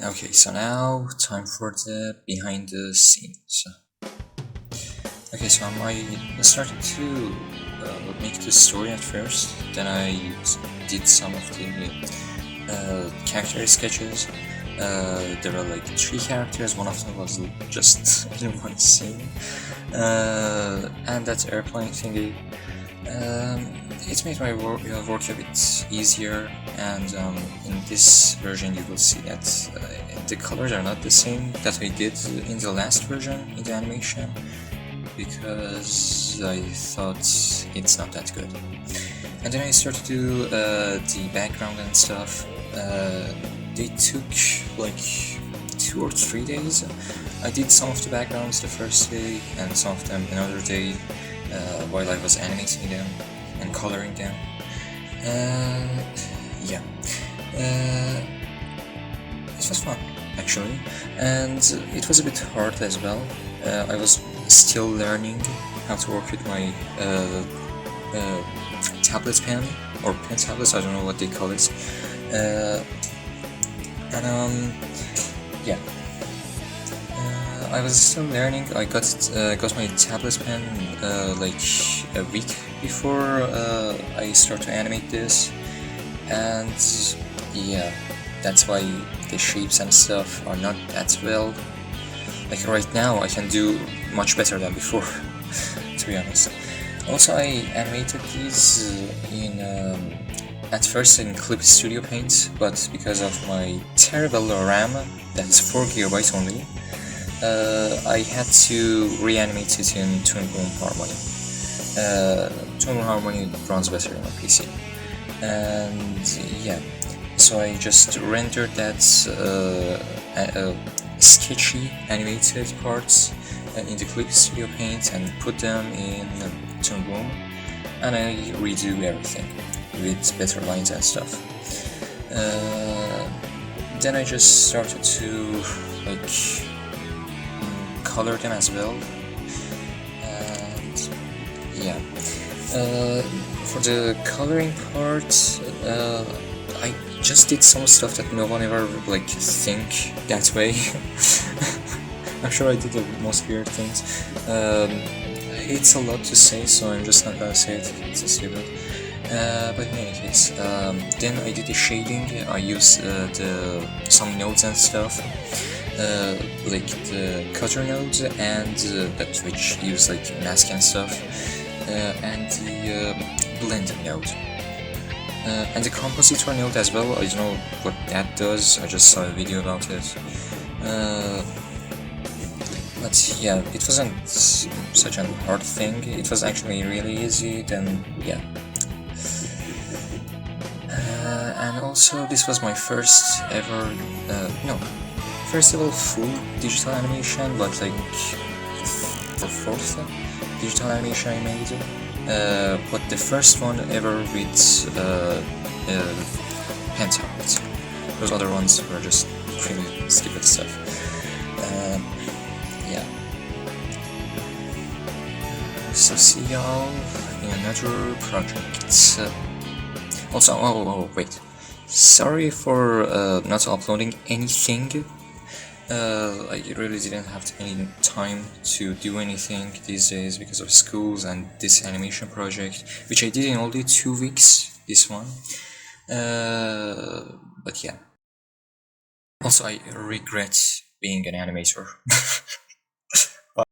Okay, so now time for the behind the scenes. Okay, so I started to make the story at first, then I did some of the character sketches. There were like 3 characters, one of them was just in one scene, and that airplane thingy. It made my work a bit easier, and in this version you will see that the colors are not the same that I did in the last version in the animation, because I thought it's not that good. And then I started to do the background and stuff. They took like 2 or 3 days. I did some of the backgrounds the first day and some of them another day while I was animating them and coloring them. Yeah, it was fun actually, and it was a bit hard as well. I was still learning how to work with my tablet pen or pen tablets, I don't know what they call it. Yeah, I was still learning. I got my tablet pen like a week before I start to animate this, and yeah, that's why the shapes and stuff are not that well. Like right now I can do much better than before, to be honest. Also, I animated these in at first in Clip Studio Paint, but because of my terrible RAM, that is 4 GB only, I had to reanimate it in Toon Boom Harmony. Toon Boom Harmony runs better on PC, and yeah, so I just rendered that sketchy animated parts in the Clip Studio Paint and put them in Toon Boom, and I redo everything with better lines and stuff. Then I just started to like color them as well, and yeah. For the coloring part, I just did some stuff that no one ever like think that way. I'm sure I did the most weird things. it's a lot to say, so I'm just not gonna say it. It's a stupid. But in any case, then I did the shading. I used some nodes and stuff, like the cutter nodes and that which use like mask and stuff, and the blend node. And the compositor node as well. I don't know what that does. I just saw a video about it. But yeah, it wasn't such an hard thing. It was actually really easy. Then yeah. And also, this was my first ever, first of all, full digital animation, but like for fourth digital animation I made. But the first one ever with pen tablet. Those other ones were just really stupid stuff. Yeah. So see y'all in another project. Also, oh wait. Sorry for not uploading anything. I really didn't have any time to do anything these days because of schools and this animation project, which I did in only 2 weeks, this one. But yeah. Also, I regret being an animator.